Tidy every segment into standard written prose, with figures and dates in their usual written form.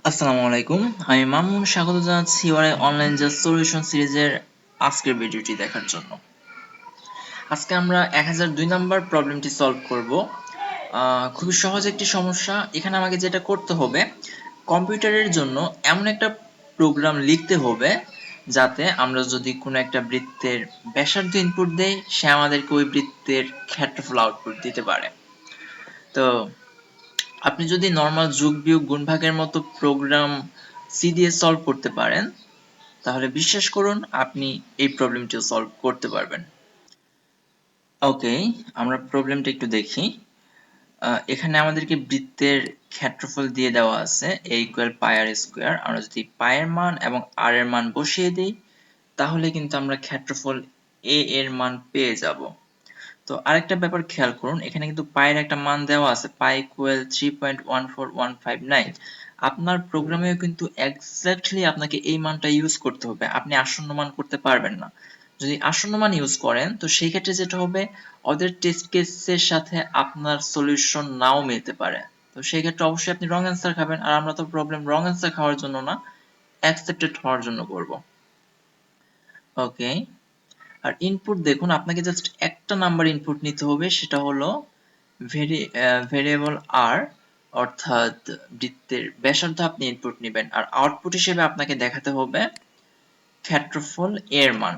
আসসালামু আলাইকুম, আমি মামুন। স্বাগত জানাচ্ছি ওয়ারাই অনলাইন জাস্ট সলিউশন সিরিজের আজকের ভিডিওটি দেখার জন্য। আজকে আমরা 1002 নাম্বার প্রবলেমটি সলভ করব। খুবই সহজ একটি সমস্যা। এখানে আমাকে যেটা করতে হবে, কম্পিউটারের জন্য এমন একটা প্রোগ্রাম লিখতে হবে যাতে আমরা যদি কোনো একটা বৃত্তের ব্যাসার্ধ ইনপুট দেই, সে আমাদেরকে ওই বৃত্তের ক্ষেত্রফল আউটপুট দিতে পারে। তো আপনি যদি নরমাল যোগ বিয়োগ গুণ ভাগের মতো প্রোগ্রাম সি দিয়ে সলভ করতে পারেন, তাহলে বিশ্বাস করুন আপনি এই প্রবলেমটিও সলভ করতে পারবেন। ওকে, আমরা প্রবলেমটা একটু দেখি। এখানে আমাদেরকে বৃত্তের ক্ষেত্রফল দিয়ে দেওয়া আছে a equal pi r square. আমরা যদি পাই এর মান এবং আর এর মান বসিয়ে দিই, তাহলে কিন্তু আমরা ক্ষেত্রফল a এর মান পেয়ে যাব। তো আরেকটা ব্যাপার খেয়াল করুন, এখানে কিন্তু পাই এর একটা মান দেওয়া আছে, পাই ইকুয়াল 3.14159। আপনার প্রোগ্রামেও কিন্তু এক্স্যাক্টলি আপনাকে এই মানটা ইউজ করতে হবে, আপনি আসন্ন মান করতে পারবেন না। যদি আসন্ন মান ইউজ করেন, তো সেই ক্ষেত্রে যেটা হবে, ওদের টেস্ট কেসের সাথে আপনার সলিউশন নাও মিলতে পারে। তো সেই ক্ষেত্রে অবশ্যই আপনি রং অ্যান্সার খাবেন, আর আমরা তো প্রবলেম রং অ্যান্সার খাওয়ার জন্য না, অ্যাকসেপ্টেড হওয়ার জন্য করব। ওকে, আর ইনপুট দেখুন, আপনাকে জাস্ট একটা নাম্বার ইনপুট নিতে হবে, সেটা হলো ভেরিয়েবল আর, অর্থাৎ বৃত্তের ব্যাসার্ধ আপনি ইনপুট নেবেন, আর আউটপুট হিসেবে আপনাকে দেখাতে হবে ক্ষেত্রফল এর মান।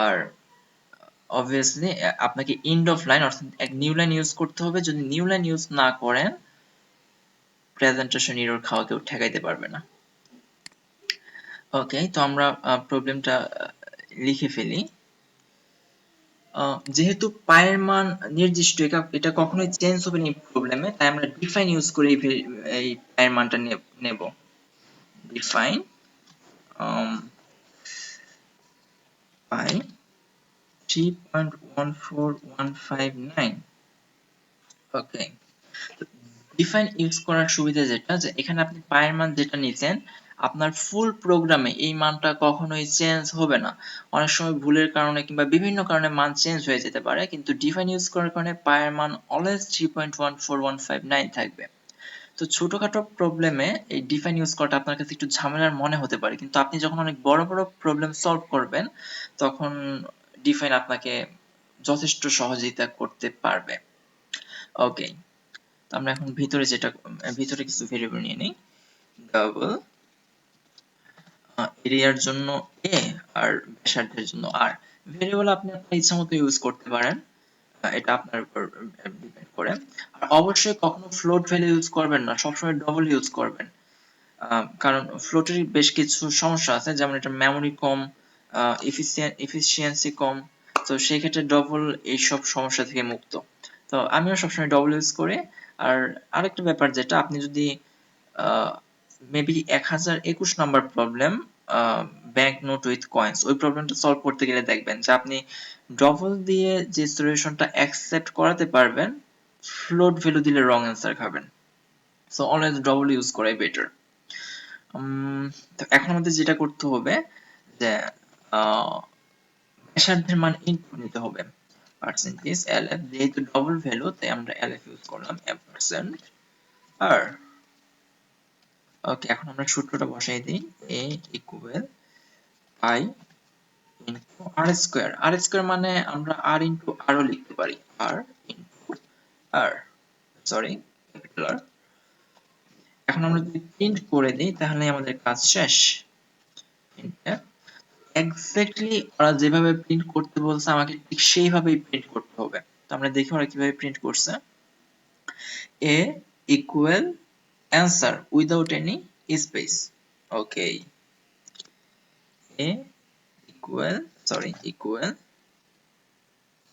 আর অবভিয়াসলি আপনাকে এন্ড অফ লাইন অর্থাৎ এক নিউ লাইন ইউজ করতে হবে। যদি নিউ লাইন ইউজ না করেন, প্রেজেন্টেশন এরর খাওয়া কেউ ঠেকাইতে পারবে না। ওকে, তো আমরা প্রবলেমটা লিখে ফেলি। যেহেতু পায়ের মান নির্দিষ্ট, এটা কখনোই চেঞ্জ হবে না এই প্রবলেমে, তাই আমরা ডিফাইন ইউজ করে এই পায়ের মানটা নেব। ডিফাইন পাই 3.14159। ওকে, ডিফাইন ইউজ করার সুবিধা যেটা, যে এখানে আপনি পায়ের মান যেটা নিছেন, আপনার ফুল প্রোগ্রামে এই মানটা কখনোই চেঞ্জ হবে না। অনেক সময় ভুলের কারণে কিংবা বিভিন্ন কারণে মান চেঞ্জ হয়ে যেতে পারে, কিন্তু ডিফাইন ইউজ করার কারণে পায়ের মান অলওয়েজ 3.14159 থাকবে। তো ছোটখাটো প্রবলেমে এই ডিফাইন ইউজ করাটা আপনার কাছে একটু ঝামেলার মনে হতে পারে, কিন্তু আপনি যখন অনেক বড় বড় প্রবলেম সলভ করবেন, তখন ডিফাইন আপনাকে যথেষ্ট সহযোগিতা করতে পারবে। ওকে, আমরা এখন ভিতরে কিছু ভেরিয়েবল নিয়ে নিই। ডাবল এরিয়ার জন্য এ, আর ব্যাসার্ধের জন্য আর। ভেরিয়েবল আপনি আপনার ইচ্ছা মতো ইউজ করতে পারেন, এটা আপনার উপর ডিপেন্ড করে। আর অবশ্যই কখনো ফ্লোট ভ্যালু ইউজ করবেন না, সবসময় ডবল ইউজ করবেন। কারণ ফ্লোটের বেশ কিছু সমস্যা আছে, যেমন এটা মেমোরি কম, এফিসিয়েন্সি কম। তো সেই ক্ষেত্রে ডবল এইসব সমস্যা থেকে মুক্ত। তো আমিও সবসময় ডবল ইউজ করি। আর আরেকটা ব্যাপার, যেটা আপনি যদি maybe 1021 number problem, bank note with coins, ওই প্রবলেমটা সলভ করতে গেলে দেখবেন যে আপনি ডবল দিয়ে যে সলিউশনটা অ্যাকসেপ্ট করাতে পারবেন, ফ্লোট ভ্যালু দিলে রং অ্যান্সার খাবেন। সো অলওয়েজ ডবল ইউজ করাই বেটার। তো এখন আমাদের যেটা করতে হবে, যে ব্যাসার্ধের মান ইনপুট নিতে হবে। পার্সেন্টেজ এলএফ, যেহেতু ডবল ভ্যালু তাই আমরা এলএফ ইউজ করলাম, পার্সেন্ট আর। ওকে, এখন আমরা সূত্রটা বসাই দিই। A equal I into R square. R square মানে আমরা আর ইনটু আরও লিখতে পারি, R into R, sorry, capital R. এখন আমরা যদি প্রিন্ট করে দিই, তাহলে আমাদের কাজ শেষ। এক্স্যাক্টলি ওরা যেভাবে প্রিন্ট করতে বলছে, আমাকে ঠিক সেইভাবেই প্রিন্ট করতে হবে। তো আমরা দেখি ওরা কিভাবে প্রিন্ট করছে। A equal answer without any space. Okay, A equal, equal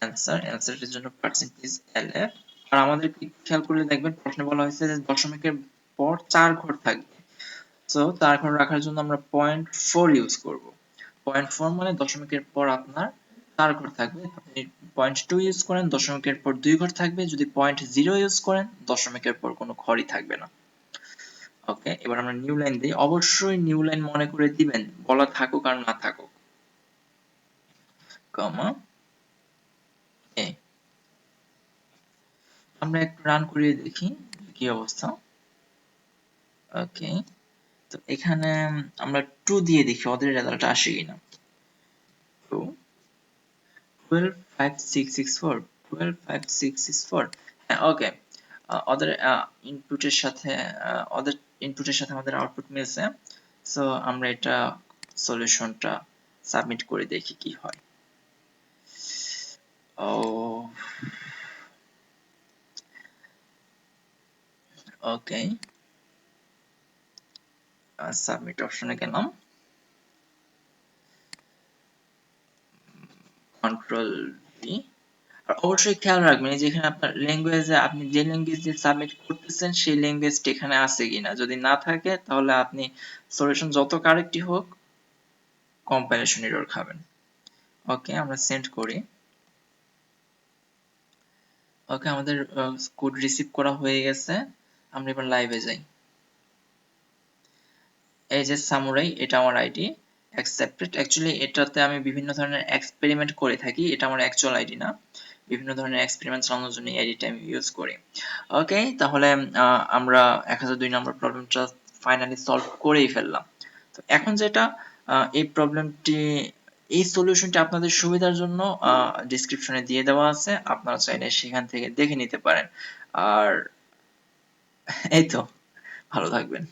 অ্যান্সারের জন্য পার্সেন্টেজ এলএফ। আর আমাদের খেয়াল করলে দেখবেন প্রশ্নে বলা হয়েছে যে দশমিকের পর 4 ঘর থাকবে। সো 4 ঘর রাখার জন্য আমরা 0.4 ইউজ করব। 0.4 মানে দশমিকের পর আপনার 4 ঘর থাকবে। আপনি 0.2 ইউজ করেন, দশমিকের পর 2 ঘর থাকবে। যদি 0.0 ইউজ করেন, দশমিকের পর কোনো ঘরই থাকবে না। ওকে, এবার আমরা নিউ লাইন দিই। অবশ্যই নিউ লাইন মনে করে দিবেন, বলা থাকুক আর না থাকুক। কমা এ, আমরা একটু রান করিয়ে দেখি কি অবস্থা। ওকে, তো এখানে আমরা 2 দিয়ে দেখি ওদের রেজাল্ট আসে কিনা। 2 12 5 6 6 4 12 5 6 6 4, হ্যাঁ ওকে, ওদের ইনপুটের সাথে ওদের ইনপুটের সাথে আমাদের আউটপুট মিলছে। সো আমরা এটা সলিউশনটা সাবমিট করে দেখি কি হয়। ও ওকে, সাবমিট অপশনে গেলাম, কন্ট্রোল ভি। আর অবশ্যই খেয়াল রাখবেন এই যে এখানে আপনার ল্যাঙ্গুয়েজে আপনি যে ল্যাঙ্গুয়েজ দিয়ে সাবমিট করতেছেন সেই ল্যাঙ্গুয়েজটা এখানে আছে কিনা, যদি না থাকে তাহলে আপনি সলিউশন যত কারেক্টই হোক কম্পাইলেশন এরর খাবেন। ওকে, আমরা সেন্ড করি। ওকে, আমাদের কোড রিসিভ করা হয়ে গেছে। আমরা এবার লাইভে যাই। এই যে সামুরাই, এটা আমার আইডি, অ্যাকসেপ্টেড। অ্যাকচুয়ালি এটাতে আমি বিভিন্ন ধরনের এক্সপেরিমেন্ট করে থাকি, এটা আমার অ্যাকচুয়াল আইডি না। বিভিন্ন ধরনের এক্সপেরিমেন্ট চালানোর জন্য এই আইডিটা আমি ইউজ করি। ওকে, তাহলে আমরা 1002 নম্বর প্রবলেমটা ফাইনালি সলভ করেই ফেললাম। তো এখন যেটা, এই প্রবলেমটি, এই সলিউশনটি আপনাদের সুবিধার জন্য ডেসক্রিপশনে দিয়ে দেওয়া আছে, আপনারা চাইলে সেখান থেকে দেখে নিতে পারেন। আর এই তো, ভালো থাকবেন।